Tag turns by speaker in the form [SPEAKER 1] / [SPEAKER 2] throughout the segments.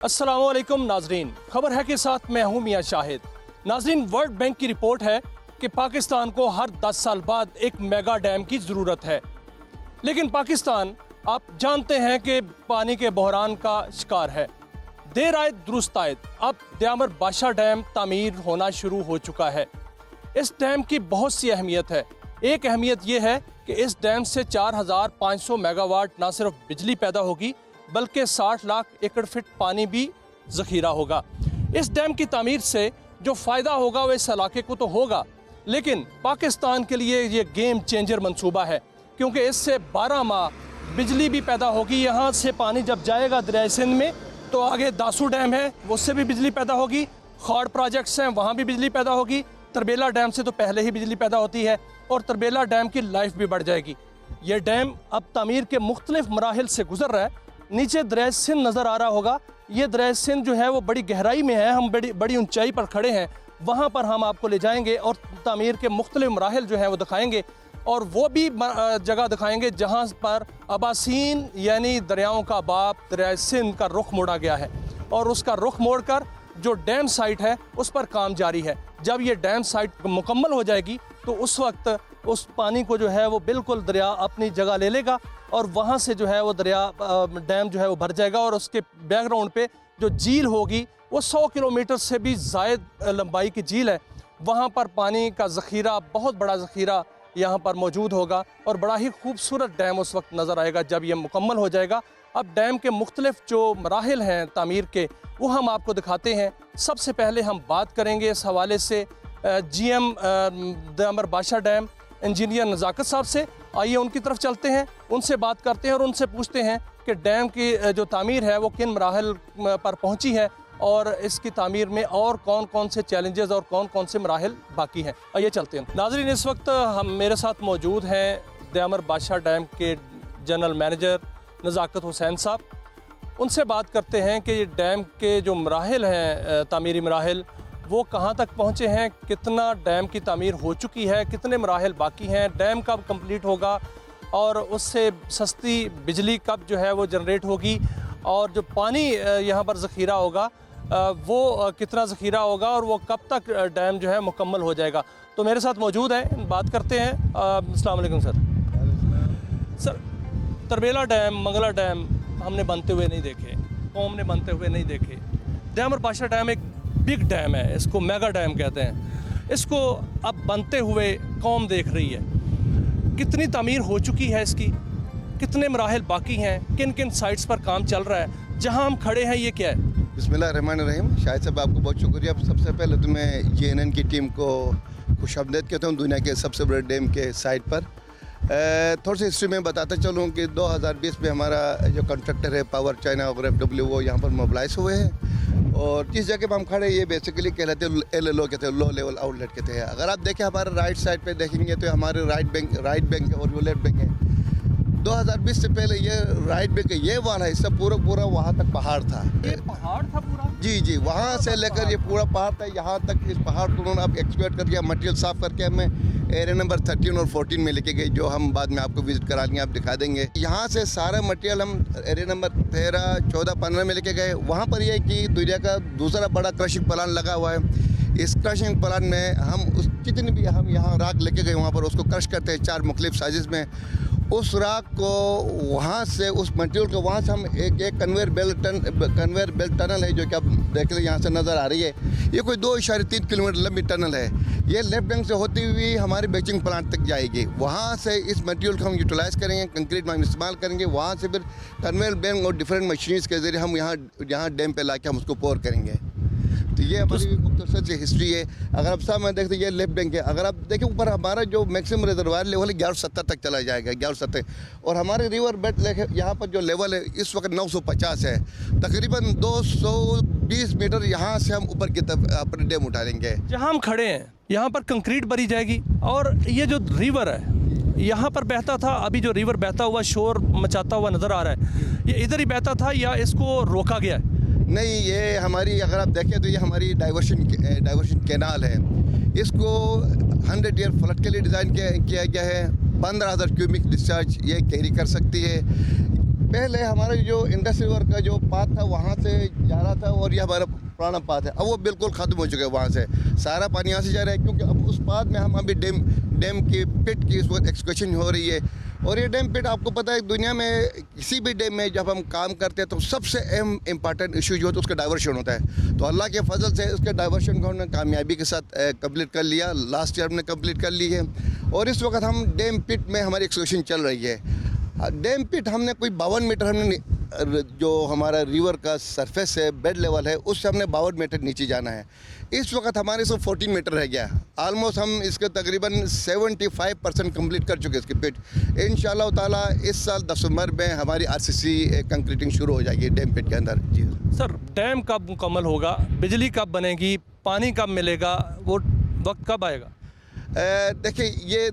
[SPEAKER 1] अस्सलामुअलैकुम नाजरीन, खबर है के साथ मैं हूं मियां शाहिद। नाजरीन, वर्ल्ड बैंक की रिपोर्ट है कि पाकिस्तान को हर 10 साल बाद एक मेगा डैम की ज़रूरत है, लेकिन पाकिस्तान आप जानते हैं कि पानी के बहरान का शिकार है। देर आए दुरुस्त आए, अब दयामर बादशाह डैम तामीर होना शुरू हो चुका है। इस डैम की बहुत सी अहमियत है। एक अहमियत यह है कि इस डैम से 4500 मेगावाट न सिर्फ बिजली पैदा होगी बल्कि 60 लाख एकड़ फिट पानी भी ज़ख़ीरा होगा। इस डैम की तामीर से जो फ़ायदा होगा वो इस इलाके को तो होगा, लेकिन पाकिस्तान के लिए ये गेम चेंजर मंसूबा है, क्योंकि इससे 12 माह बिजली भी पैदा होगी। यहाँ से पानी जब जाएगा दरिया सिंध में तो आगे दासू डैम है, उससे भी बिजली पैदा होगी। खाड़ प्रोजेक्ट्स हैं, वहाँ भी बिजली पैदा होगी। तरबेला डैम से तो पहले ही बिजली पैदा होती है और तरबेला डैम की लाइफ भी बढ़ जाएगी। ये डैम अब तामीर के मुख्तलिफ मराहिल से गुजर रहा है। नीचे दरिया सिंध नज़र आ रहा होगा। ये दरिया सिंध जो है वो बड़ी गहराई में है, हम बड़ी ऊंचाई पर खड़े हैं। वहाँ पर हम आपको ले जाएंगे और तामीर के मुख्तलिफ मराहिल जो हैं वो दिखाएंगे, और वो भी जगह दिखाएंगे जहाँ पर अबासीन यानी दरियाओं का बाप दरिया सिंध का रुख मोड़ा गया है, और उसका रुख मोड़ कर जो डैम साइट है उस पर काम जारी है। जब ये डैम साइट मुकम्मल हो जाएगी तो उस वक्त उस पानी को जो है वो बिल्कुल दरिया अपनी जगह ले लेगा, और वहाँ से जो है वो दरिया डैम जो है वो भर जाएगा, और उसके बैकग्राउंड पे जो झील होगी वो 100 किलोमीटर से भी ज़ायद लंबाई की झील है। वहाँ पर पानी का ज़ख़ीरा, बहुत बड़ा ज़ख़ीरा यहाँ पर मौजूद होगा, और बड़ा ही खूबसूरत डैम उस वक्त नज़र आएगा जब ये मुकम्मल हो जाएगा। अब डैम के मुख्तलिफ जो मराहिल हैं तामीर के, वो हम आपको दिखाते हैं। सबसे पहले हम बात करेंगे इस हवाले से GM दयामर बादशाह डैम इंजीनियर नज़ाकत साहब से। आइए उनकी तरफ चलते हैं, उनसे बात करते हैं और उनसे पूछते हैं कि डैम की जो तामीर है वो किन मराहिल पर पहुंची है, और इसकी तामीर में और कौन कौन से चैलेंजेस और कौन कौन से मराहिल बाकी हैं। आइए चलते हैं। नाज़रीन, इस वक्त हम मेरे साथ मौजूद हैं दयामर बादशाह डैम के जनरल मैनेजर नज़ाकत हुसैन साहब। उनसे बात करते हैं कि ये डैम के जो मराहिल हैं, तामीरी मराहिल, वो कहाँ तक पहुँचे हैं, कितना डैम की तामीर हो चुकी है, कितने मराहिल बाकी हैं, डैम कब कंप्लीट होगा, और उससे सस्ती बिजली कब जो है वो जनरेट होगी, और जो पानी यहाँ पर ज़ख़ीरा होगा वो कितना ज़ख़ीरा होगा, और वो कब तक डैम जो है मुकम्मल हो जाएगा। तो मेरे साथ मौजूद हैं, बात करते हैं। अस्सलाम वालेकुम sir. Tarbela dam, Mangla dam हमने बनते हुए नहीं देखे, कौम ने बनते हुए नहीं देखे। दयामर बादशाह डैम एक बिग डैम है, इसको मेगा डैम कहते हैं। इसको अब बनते हुए कौम देख रही है। कितनी तामीर हो चुकी है इसकी, कितने मराहिल बाकी हैं, किन किन साइट्स पर काम चल रहा है, जहां हम खड़े हैं ये क्या है?
[SPEAKER 2] बिस्मिल्लाहिर्रहमानिर्रहीम। शाहिद साहब, आपको बहुत शुक्रिया। सबसे पहले तो मैं JNN की टीम को खुशामदीद कहता हूँ दुनिया के सबसे बड़े डैम के साइट पर। थोड़ी सी हिस्ट्री में बताता चलूँ कि 2020 में हमारा जो कॉन्ट्रैक्टर है पावर चाइना और FW वो यहाँ पर मोबिलाइज हुए हैं, और जिस जगह पर हम खड़े ये बेसिकली कहलाते हैं LLO कहते हैं, लो लेवल आउटलेट कहते हैं। अगर आप देखें हमारे राइट साइड पे देखेंगे तो हमारे राइट बैंक है और वो लेफ्ट बैंक है। 2020 से पहले ये राइट बैंक ये वाला हिस्सा पूरा वहाँ तक पहाड़ था।
[SPEAKER 1] ये पहाड़ था पूरा? जी,
[SPEAKER 2] वहाँ से लेकर ये पूरा पहाड़ था यहाँ तक। इस पहाड़ को उन्होंने अब एक्सपेक्ट करके मटेरियल साफ़ करके हमें एरिया नंबर 13 और 14 में लेके गए, जो हम बाद में आपको विजिट करा लेंगे, आप दिखा देंगे। यहाँ से सारा मटेरियल हम एरिया नंबर 13, 14, 15 में लेके गए। वहाँ पर यह कि दुनिया का दूसरा बड़ा क्रशिंग प्लांट लगा हुआ है। इस क्रशिंग प्लांट में हम जितनी भी हम यहाँ राख लेके गए वहाँ पर उसको क्रश करते हैं 4 मुख्तलिफ साइज़ में। उस राख को वहाँ से, उस मटेरियल को वहाँ से हम एक कन्वेयर बेल्ट टनल है जो कि आप देख लें यहाँ से नज़र आ रही है। ये कोई 2.3 किलोमीटर लंबी टनल है। ये लेफ्ट बैंक से होती हुई हमारे बेचिंग प्लांट तक जाएगी। वहाँ से इस मटेरियल को हम यूटिलाइज़ करेंगे, कंक्रीट में हम इस्तेमाल करेंगे। वहाँ से फिर कन्वेयर बेल्ट और डिफरेंट मशीन्स के ज़रिए हम यहाँ डैम पे लाके हम उसको पोर करेंगे। तो ये हमारी मुख्तसर सी हिस्ट्री है। अगर आप सामने देखते हैं ये लेफ्ट बैंक है। अगर आप देखें ऊपर हमारा जो मैक्सिमम रिजर्वायर लेवल है 1170 तक चला जाएगा, 1170। और हमारे रिवर बेड यहाँ पर जो लेवल है इस वक्त 950 है। तकरीबन 220 मीटर यहाँ से हम ऊपर की तरफ अपने डैम उठा लेंगे।
[SPEAKER 1] जहाँ हम खड़े हैं यहाँ पर कंक्रीट भरी जाएगी, और ये जो रिवर है यहाँ पर बहता था, अभी जो रिवर बहता हुआ शोर मचाता हुआ नज़र आ रहा है, ये इधर ही बहता था या इसको रोका गया है?
[SPEAKER 2] नहीं, ये हमारी, अगर आप देखें तो ये हमारी डाइवर्शन कैनाल है। इसको 100 ईयर फ्लड के लिए डिज़ाइन किया गया है। 15,000 क्यूबिक डिस्चार्ज ये कैरी कर सकती है। पहले हमारा जो इंडस्ट्री वर्क का जो पाथ था वहाँ से जा रहा था और ये हमारा पुराना पाथ है, अब वो बिल्कुल ख़त्म हो चुका है। वहाँ से सारा पानी यहाँ से जा रहा है, क्योंकि अब उस पाथ में हम अभी डैम की पिट की इस वक्त एक्सकवेशन हो रही है। और ये डैम पिट आपको पता है, दुनिया में किसी भी डैम में जब हम काम करते हैं तो सबसे अहम इम्पॉर्टेंट इशू जो होता है उसका डाइवर्शन होता है। तो अल्लाह के फजल से उसके डाइवर्शन को हमने कामयाबी के साथ कंप्लीट कर लिया। लास्ट ईयर हमने कंप्लीट कर ली है और इस वक्त हम डैम पिट में हमारी एक्सकवेशन चल रही है। डैम पिट हमने कोई 52 मीटर हमने जो हमारा रिवर का सरफेस है, बेड लेवल है, उससे हमने 52 मीटर नीचे जाना है। इस वक्त हमारे से 14 मीटर रह गया। आलमोस्ट हम इसके तकरीबन 75% कंप्लीट कर चुके हैं इसकी पिट। इंशाल्लाह ताला इस साल दिसंबर में हमारी आरसीसी कंक्रीटिंग शुरू हो जाएगी डैम पिट के अंदर। जी
[SPEAKER 1] सर, डैम कब मुकम्मल होगा, बिजली कब बनेगी, पानी कब मिलेगा, वो वक्त कब आएगा?
[SPEAKER 2] देखिए, ये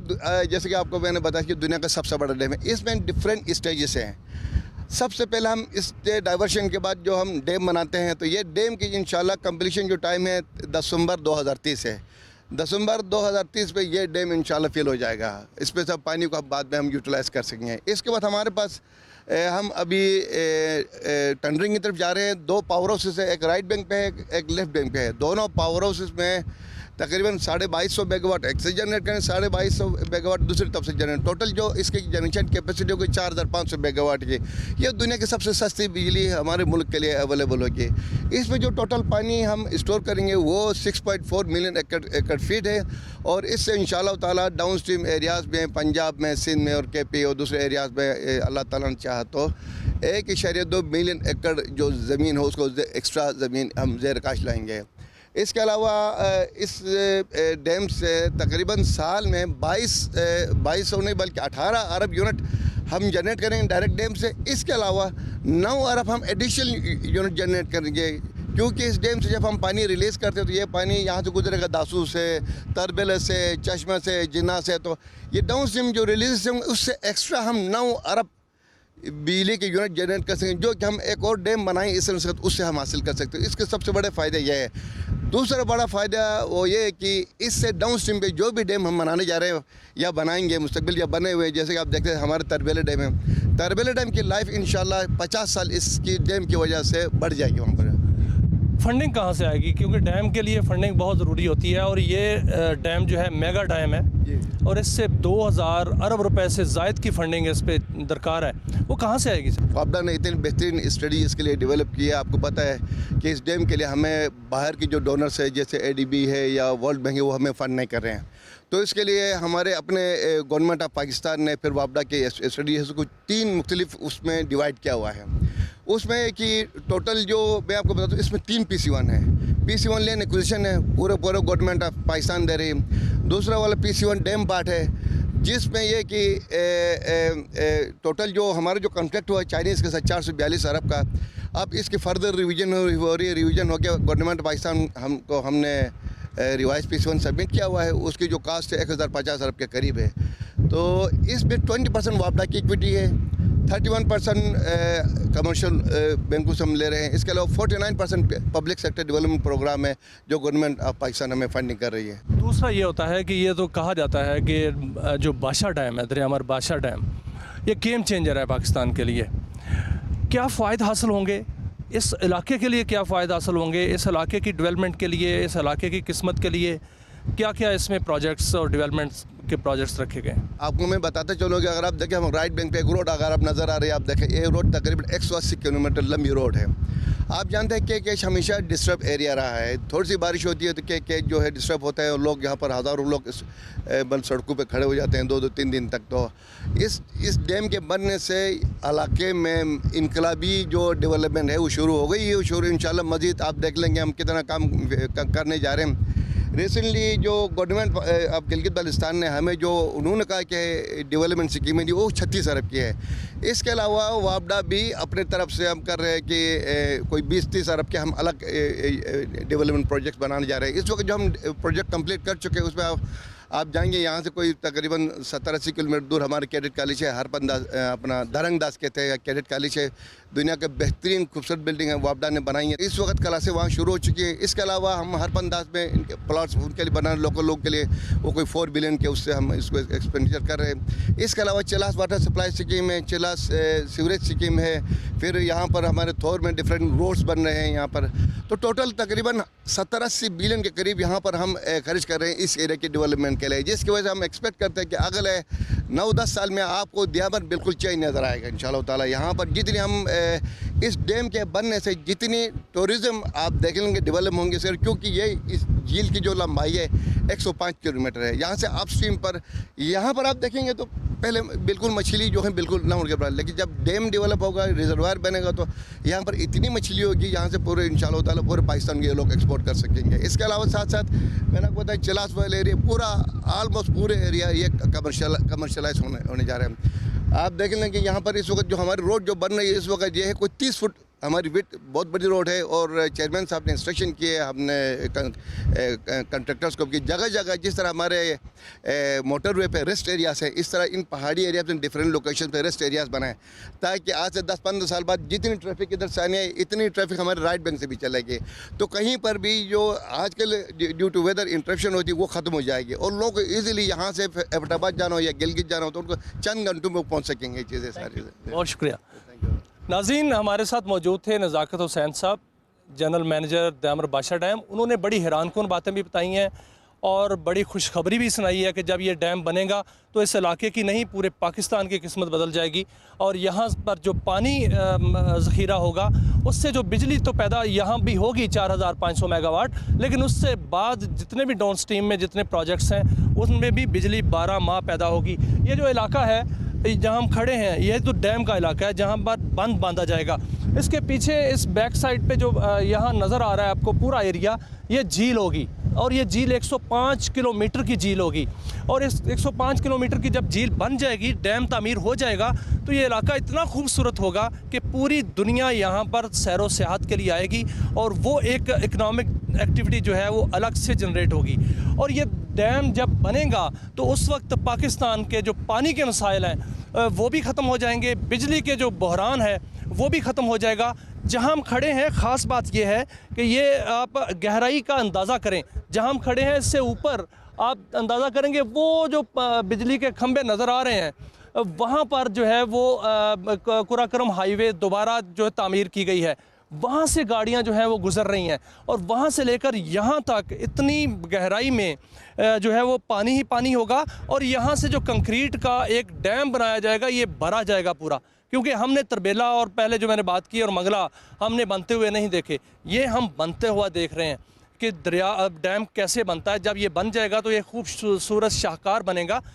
[SPEAKER 2] जैसे कि आपको मैंने बताया कि दुनिया का सबसे बड़ा डैम है। इसमें डिफरेंट स्टेजेस हैं। सबसे पहले हम इस डाइवर्शन के बाद जो हम डैम बनाते हैं, तो ये डैम की इंशाल्लाह कंप्लीशन जो टाइम है दिसंबर 2030 है। दिसंबर 2030 पे ये डैम इंशाल्लाह फिल हो जाएगा। इस पे सब पानी को बाद में हम यूटिलाइज़ कर सकेंगे। इसके बाद हमारे पास हम अभी टेंडरिंग की तरफ जा रहे हैं। 2 पावर हाउसेस है, एक राइट बैंक पे है, एक लेफ्ट बैंक पे है। दोनों पावर हाउसेस में तकरीबन 2250 मेगावाट एक से जनरेट करें, 2250 मेगावाट दूसरी तरफ से जनरेट। टोटल जो इसकी जनरेशन कैपेसिटी होगी 4500 मेगावाट की। ये दुनिया की सबसे सस्ती बिजली हमारे मुल्क के लिए अवेलेबल होगी। इसमें जो टोटल पानी हम स्टोर करेंगे वो 6.4 मिलियन एकड़ फीट है। और इससे इंशाल्लाह ताला डाउन स्ट्रीम एरियाज़ में, पंजाब में, सिंध में और केपी और दूसरे एरियाज़ में अल्लाह ताला ने चाहा तो 1.2 मिलियन एकड़ जो ज़मीन हो उसको एक्स्ट्रा ज़मीन हम ज़ेर काश लाएंगे। इसके अलावा इस डैम से तकरीबन साल में 22 नहीं बल्कि 18 अरब यूनिट हम जनरेट करेंगे डायरेक्ट डैम से। इसके अलावा 9 अरब हम एडिशनल यूनिट जनरेट करेंगे, क्योंकि इस डैम से जब हम पानी रिलीज़ करते हैं तो ये पानी यहाँ से गुजरेगा दासू से, तरबेल से, चश्मा से, जिन्ना से। तो ये डाउन स्ट्रीम जो रिलीज होंगे उससे एक्स्ट्रा हम 9 अरब बिजली के यूनिट जनरेट कर सकें, जो कि हम एक और डैम बनाएं इस उससे हम हासिल कर सकते हैं। इसके सबसे बड़े फ़ायदे ये है। दूसरा बड़ा फ़ायदा वो ये है कि इससे डाउन स्ट्रीम पे जो भी डैम हम बनाने जा रहे हैं या बनाएंगे मुस्तकबिल या बने हुए, जैसे कि आप देखते हैं हमारे तरबेले डैम है। तरबेले डैम की लाइफ इंशाल्लाह 50 साल इसकी डैम की वजह से बढ़ जाएगी वहाँ पर।
[SPEAKER 1] फंडिंग कहाँ से आएगी, क्योंकि डैम के लिए फंडिंग बहुत ज़रूरी होती है और ये डैम जो है मेगा डैम है और इससे 2000 अरब रुपए से ज़ायद की फंडिंग इस पे दरकार है, वो कहाँ से आएगी? वापडा
[SPEAKER 2] ने इतनी बेहतरीन स्टडी इसके लिए डेवलप की है। आपको पता है कि इस डैम के लिए हमें बाहर की जो डोनर्स है जैसे ADB है या वर्ल्ड बैंक है वो हमें फ़ंड नहीं कर रहे हैं। तो इसके लिए हमारे अपने गवर्नमेंट ऑफ पाकिस्तान ने फिर वापडा के स्टडी है को 3 मुख्तलिफ उसमें डिवाइड किया हुआ है। उसमें कि टोटल जो मैं आपको बताता हूँ इसमें 3 PC1 है। PC1 लैंड एक्विजिशन है, पूरे गवर्नमेंट ऑफ पाकिस्तान दे रही है। दूसरा वाला PC1 डैम पार्ट है, जिसमें ये कि टोटल जो हमारा जो कॉन्ट्रैक्ट हुआ है चाइनीज़ के साथ 442 अरब का, अब इसकी फर्दर रिवीजन हो रही है। रिवीजन हो गया, गवर्नमेंट पाकिस्तान हमने रिवाइज PC1 सबमिट किया हुआ है। उसकी जो कास्ट है 1050 अरब के करीब है। तो इसमें 20% वापडा की इक्विटी है, 31% कमर्शियल बैंकों से हम ले रहे हैं। इसके अलावा 49% पब्लिक सेक्टर डेवलपमेंट प्रोग्राम है जो गवर्नमेंट ऑफ पाकिस्तान हमें फंडिंग कर रही है।
[SPEAKER 1] दूसरा ये होता है कि ये तो कहा जाता है कि जो बादशाह डैम है, दरियामर बादशाह डैम, ये गेम चेंजर है पाकिस्तान के लिए। क्या फ़ायदे हासिल होंगे इस इलाके के लिए, क्या फ़ायदे हासिल होंगे इस इलाके की डेवलपमेंट के लिए, इस इलाके की किस्मत के लिए? क्या क्या इसमें प्रोजेक्ट्स और डेवलपमेंट्स के प्रोजेक्ट्स रखे गए?
[SPEAKER 2] आपको मैं बताते चलूँगा, अगर आप देखें हम राइट बैंक पे एक रोड अगर आप नज़र आ रही है, आप देखें ये रोड तकरीबन 180 किलोमीटर लंबी रोड है। आप जानते हैं कि हमेशा डिस्टर्ब एरिया रहा है। थोड़ी सी बारिश होती है तो के जो है डिस्टर्ब होता है और लोग यहाँ पर हज़ारों लोग बल सड़कों पे खड़े हो जाते हैं 2-3 दिन तक। तो इस डैम के बनने से इलाके में इनकलाबी जो डेवलपमेंट है वो शुरू हो गई है। शुरू इंशाल्लाह मज़ीद आप देख लेंगे हम कितना काम करने जा रहे हैं। रिसेंटली जो गवर्नमेंट ऑफ गिलगित बाल्टिस्तान ने हमें जो उन्होंने कहा कि डेवलपमेंट स्कीमें दी वो 36 अरब की है। इसके अलावा वापडा भी अपने तरफ से हम कर रहे हैं कि कोई 20-30 अरब के हम अलग डेवलपमेंट प्रोजेक्ट बनाने जा रहे हैं। इस वक्त जो हम प्रोजेक्ट कंप्लीट कर चुके हैं उसमें आप जाएंगे यहाँ से कोई तकरीबन 70-80 किलोमीटर दूर हमारे कैडेट कॉलेज है, हरपंदास अपना धरंगदास कहते हैं कैडेट कॉलेज है। दुनिया के बेहतरीन खूबसूरत बिल्डिंग है, वापडा ने बनाई है। इस वक्त क्लासें वहाँ शुरू हो चुकी हैं। इसके अलावा हम हरपंदास में इनके प्लॉट्स उनके लिए बनाने लोकल लोग के लिए वो कोई 4 बिलियन के उससे हम इसको एक्सपेंडिचर कर रहे हैं। इसके अलावा चिलास वाटर सप्लाई स्कीम है, चिलास सीवरेज स्कीम है, फिर यहाँ पर हमारे थोर में डिफरेंट रोड्स बन रहे हैं यहाँ पर। तो टोटल तकरीबन 70-80 बिलियन के करीब यहाँ पर हम खर्च कर रहे हैं इस एरिया के डेवलपमेंट के लिए, जिसकी वजह से हम एक्सपेक्ट करते हैं कि अगले 9-10 साल में आपको दियाबर बिल्कुल चेंज नज़र आएगा इंशाल्लाह ताला। यहाँ पर जितनी हम इस डैम के बनने से जितनी टूरिज़्म आप देख लेंगे डेवलप होंगे सर, क्योंकि ये इस झील की जो लंबाई है 105 किलोमीटर है। यहाँ से अपस्ट्रीम पर यहाँ पर आप देखेंगे तो पहले बिल्कुल मछली जो है बिल्कुल ना उनके पास, लेकिन जब डैम डेवलप होगा, रिजर्वायर बनेगा तो यहाँ पर इतनी मछली होगी यहाँ से पूरे इंशाल्लाह ताला पूरे पाकिस्तान के लोग एक्सपोर्ट कर सकेंगे। इसके अलावा साथ साथ मैंने आपको बताया चिलास वाला एरिया पूरा ऑलमोस्ट पूरे एरिया ये कमर्शलाइज होने जा रहे हैं। आप देख लें कि यहाँ पर इस वक्त जो हमारी रोड जो बन रही है इस वक्त ये है कोई 30 फुट हमारी विड्थ बहुत बड़ी रोड है। और चेयरमैन साहब ने इंस्ट्रक्शन किए, हमने कंट्रैक्टर्स को कि जगह जगह जिस तरह हमारे मोटरवे पे रेस्ट एरियाज है, इस तरह इन पहाड़ी एरियाज में डिफरेंट लोकेशन पे रेस्ट एरियाज बनाएं, ताकि आज से 10-15 साल बाद जितनी ट्रैफिक इधर से आनी है इतनी ट्रैफिक हमारे राइट बैंक से भी चलेगी। तो कहीं पर भी जो आजकल ड्यू टू वेदर इंटरप्शन होती है वो ख़त्म हो जाएगी और लोग ईजिली यहाँ से एबटाबाद जाना हो या गिलगित जाना हो तो उनको चंद घंटों में पहुँच सकेंगे चीज़ें सारी।
[SPEAKER 1] बहुत शुक्रिया। नाज़रीन, हमारे साथ मौजूद थे नज़ाकत हुसैन साहब, जनरल मैनेजर दयामर बादशाह डैम। उन्होंने बड़ी हैरानकुन बातें भी बताई हैं और बड़ी खुशखबरी भी सुनाई है कि जब ये डैम बनेगा तो इस इलाके की नहीं पूरे पाकिस्तान की किस्मत बदल जाएगी। और यहाँ पर जो पानी ज़ख़ीरा होगा उससे जो बिजली तो पैदा यहाँ भी होगी 4500 मेगावाट, लेकिन उससे बाद जितने भी डाउन स्ट्रीम में जितने प्रोजेक्ट्स हैं उनमें भी बिजली 12 माह पैदा होगी। ये जो इलाका है जहाँ हम खड़े हैं ये तो डैम का इलाका है जहाँ पर बंद बांधा जाएगा। इसके पीछे इस बैक साइड पे जो यहाँ नज़र आ रहा है आपको पूरा एरिया, ये झील होगी और ये झील 105 किलोमीटर की झील होगी। और इस 105 किलोमीटर की जब झील बन जाएगी, डैम तामीर हो जाएगा, तो ये इलाका इतना खूबसूरत होगा कि पूरी दुनिया यहाँ पर सैरो सियाहत के लिए आएगी और वो एक इकनॉमिक एक्टिविटी जो है वो अलग से जनरेट होगी। और ये डैम जब बनेगा तो उस वक्त पाकिस्तान के जो पानी के मसाइल हैं वो भी ख़त्म हो जाएंगे, बिजली के जो बहरान है वो भी ख़त्म हो जाएगा। जहाँ हम खड़े हैं ख़ास बात यह है कि ये आप गहराई का अंदाज़ा करें, जहाँ हम खड़े हैं इससे ऊपर आप अंदाज़ा करेंगे वो जो बिजली के खंभे नज़र आ रहे हैं वहाँ पर जो है वो कुराकरम हाईवे दोबारा जो है तामीर की गई है, वहाँ से गाड़ियाँ जो हैं वो गुज़र रही हैं और वहाँ से लेकर यहाँ तक इतनी गहराई में जो है वो पानी ही पानी होगा। और यहाँ से जो कंक्रीट का एक डैम बनाया जाएगा ये भरा जाएगा पूरा, क्योंकि हमने तरबेला और पहले जो मैंने बात की और मंगला हमने बनते हुए नहीं देखे, ये हम बनते हुआ देख रहे हैं कि डैम कैसे बनता है। जब ये बन जाएगा तो ये खूबसूरत शाहकार बनेगा।